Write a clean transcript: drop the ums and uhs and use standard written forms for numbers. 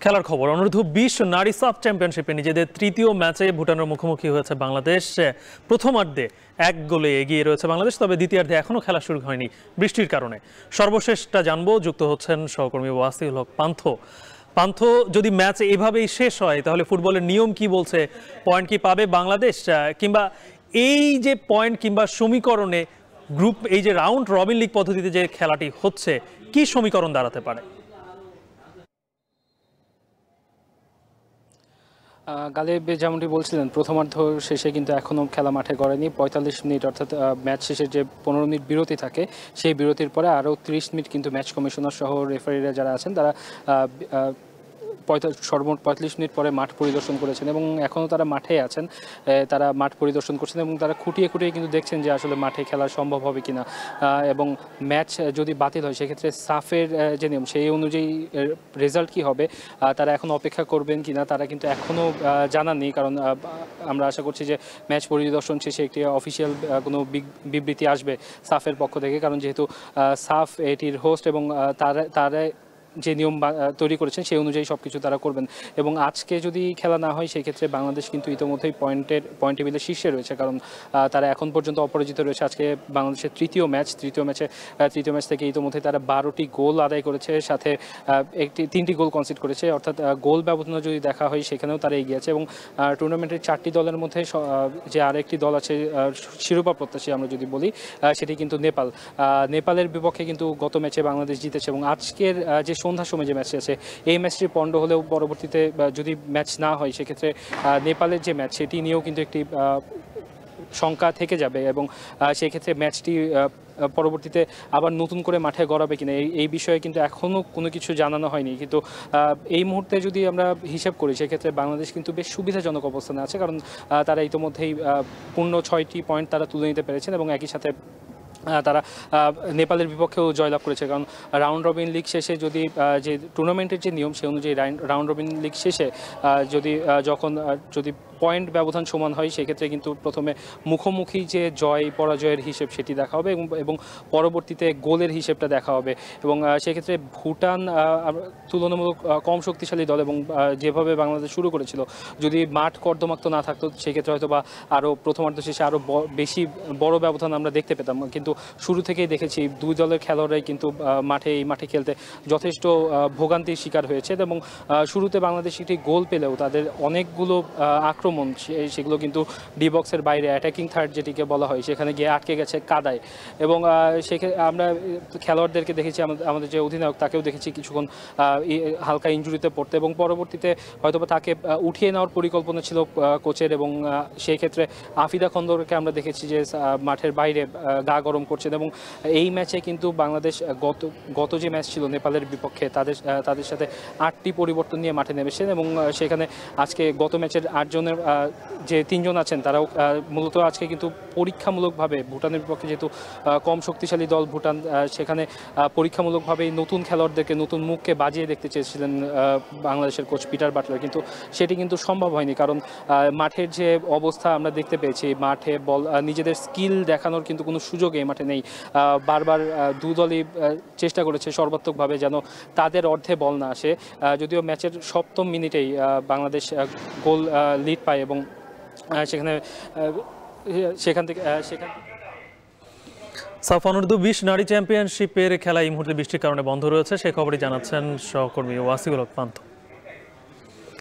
খেলার খবর অনূর্ধ্ব-20 নারী সাব চ্যাম্পিয়নশিপে নিজেদের তৃতীয় ম্যাচে ভুটানের মুখোমুখি হয়েছে বাংলাদেশ। প্রথমার্ধে 1 গোলে এগিয়ে রয়েছে বাংলাদেশ, তবে দ্বিতীয়ার্ধে এখনো খেলা শুরু হয়নি বৃষ্টির কারণে। সর্বশেষটা জানবো, যুক্ত হচ্ছেন সহকর্মী ওয়াসিউল হক পান্থ। যদি ম্যাচ এভাবেই শেষ হয় তাহলে ফুটবলের নিয়ম কি বলছে? পয়েন্ট কি পাবে বাংলাদেশ, কিংবা এই যে পয়েন্ট কিংবা সমীকরণে গ্রুপ, এই যে রাউন্ড রবিন লিগ পদ্ধতিতে যে খেলাটি হচ্ছে, কি সমীকরণ দাঁড়াতে পারে? গালিব যেমনটি বলছিলেন, প্রথমার্ধ শেষে কিন্তু এখনও খেলা মাঠে গড়েনি। 45 মিনিট অর্থাৎ ম্যাচ শেষের যে 15 মিনিট বিরতি থাকে, সেই বিরতির পরে আরও 30 মিনিট কিন্তু ম্যাচ কমিশনার সহ রেফারিরা যারা আছেন তারা সর্বমোট 45 মিনিট পরে মাঠ পরিদর্শন করেছেন এবং এখনও তারা মাঠে আছেন। তারা মাঠ পরিদর্শন করছেন এবং তারা খুঁটিয়ে কিন্তু দেখছেন যে আসলে মাঠে খেলা সম্ভব হবে কিনা, এবং ম্যাচ যদি বাতিল হয় সেক্ষেত্রে সাফের যে নিয়ম সেই অনুযায়ী রেজাল্ট কি হবে তারা এখন অপেক্ষা করবেন কিনা তারা কিন্তু এখনও জানাননি। কারণ আমরা আশা করছি যে ম্যাচ পরিদর্শন শেষে একটি অফিসিয়াল কোনো বিবৃতি আসবে সাফের পক্ষ থেকে, কারণ যেহেতু সাফ এটির হোস্ট এবং তারা যে নিয়ম তৈরি করেছেন সেই অনুযায়ী সব কিছু তারা করবেন। এবং আজকে যদি খেলা না হয় সেই ক্ষেত্রে বাংলাদেশ কিন্তু ইতিমধ্যেই পয়েন্ট টেবিলের শীর্ষে রয়েছে, কারণ তারা এখন পর্যন্ত অপরাজিত রয়েছে। আজকে বাংলাদেশের তৃতীয় ম্যাচ থেকে ইতিমধ্যেই তারা 12টি গোল আদায় করেছে, সাথে 3টি গোল কনসিড করেছে, অর্থাৎ গোল ব্যবধান যদি দেখা হয় সেখানেও তারা এগিয়ে আছে। এবং টুর্নামেন্টের 4টি দলের মধ্যে যে আরেকটি দল আছে শিরোপা প্রত্যাশী আমরা যদি বলি, সেটি কিন্তু নেপালের বিপক্ষে কিন্তু গত ম্যাচে বাংলাদেশ জিতেছে। এবং আজকের যে সন্ধ্যার সময় যে ম্যাচটি আছে, এই ম্যাচটি পণ্ড হলেও পরবর্তীতে যদি ম্যাচ না হয় সেক্ষেত্রে নেপালের যে ম্যাচ সেটি নিয়েও কিন্তু একটি শঙ্কা থেকে যাবে এবং সেই ক্ষেত্রে ম্যাচটি পরবর্তীতে আবার নতুন করে মাঠে গড়াবে কিনা এই বিষয়ে কিন্তু এখনও কোনো কিছু জানানো হয়নি। কিন্তু এই মুহূর্তে যদি আমরা হিসাব করি সেক্ষেত্রে বাংলাদেশ কিন্তু বেশ সুবিধাজনক অবস্থানে আছে, কারণ তারা ইতিমধ্যেই পূর্ণ 6টি পয়েন্ট তারা তুলে নিতে পেরেছেন এবং একই সাথে তারা নেপালের বিপক্ষেও জয়লাভ করেছে। কারণ রাউন্ড রবিন লিগ শেষে যদি যে টুর্নামেন্টের যে নিয়ম সেই অনুযায়ী রাউন্ড রবিন লিগ শেষে যদি পয়েন্ট ব্যবধান সমান হয় সেক্ষেত্রে কিন্তু প্রথমে মুখোমুখি যে জয় পরাজয়ের হিসেব সেটি দেখা হবে এবং পরবর্তীতে গোলের হিসেবটা দেখা হবে। এবং সেক্ষেত্রে ভুটান তুলনামূলক কম শক্তিশালী দল এবং যেভাবে বাংলাদেশ শুরু করেছিল, যদি মাঠ কর্দমাক্ত না থাকতো সেক্ষেত্রে হয়তো বা আরও প্রথমার্ধ শেষে আরও বেশি বড় ব্যবধান আমরা দেখতে পেতাম। কিন্তু শুরু থেকেই দেখেছি দুই দলের খেলোয়াড়রাই কিন্তু এই মাঠে খেলতে যথেষ্ট ভোগান্তির শিকার হয়েছে এবং শুরুতে বাংলাদেশ একটি গোল পেলেও তাদের অনেকগুলো আক্রমণ সেগুলো কিন্তু ডি বক্সের বাইরে অ্যাটাকিং থার্ড যেটিকে বলা হয় সেখানে গিয়ে আটকে গেছে কাদায়। এবং আমরা খেলোয়াড়দেরকে দেখেছি, আমাদের যে অধিনায়ক তাকেও দেখেছি কিছুক্ষণ হালকা ইনজুরিতে পড়তে এবং পরবর্তীতে হয়তোবা তাকে উঠিয়ে নেওয়ার পরিকল্পনা ছিল কোচের। এবং সেই ক্ষেত্রে আফিদা খন্দরকে আমরা দেখেছি যে মাঠের বাইরে গা গরম করছেন। এবং এই ম্যাচে কিন্তু বাংলাদেশ গত যে ম্যাচ ছিল নেপালের বিপক্ষে তাদের সাথে 8টি পরিবর্তন নিয়ে মাঠে নেমেছেন এবং সেখানে আজকে গত ম্যাচের 8 জনের যে 3 জন আছেন তারাও মূলত আজকে কিন্তু পরীক্ষামূলকভাবে ভুটানের বিপক্ষে, যেহেতু কম শক্তিশালী দল ভুটান, সেখানে পরীক্ষামূলকভাবে নতুন খেলোয়াড়দেরকে নতুন মুখকে বাজিয়ে দেখতে চেয়েছিলেন বাংলাদেশের কোচ পিটার বাটলার, কিন্তু সেটি কিন্তু সম্ভব হয়নি। কারণ মাঠের যে অবস্থা আমরা দেখতে পেয়েছি, মাঠে বল নিজেদের স্কিল দেখানোর কিন্তু কোনো সুযোগ এই মাঠে নেই। বারবার দু দলই চেষ্টা করেছে সর্বাত্মকভাবে যেন তাদের অর্ধে বল না আসে, যদিও ম্যাচের 7ম মিনিটেই বাংলাদেশ গোল লিড পায় এবং সেখান থেকে সাফ অনূর্ধ্ব-20 নারী চ্যাম্পিয়নশিপের খেলা এই মুহূর্তে বৃষ্টির কারণে বন্ধ রয়েছে, সে খবরই জানাচ্ছেন সহকর্মী ওয়াসিউল হক পান্থ।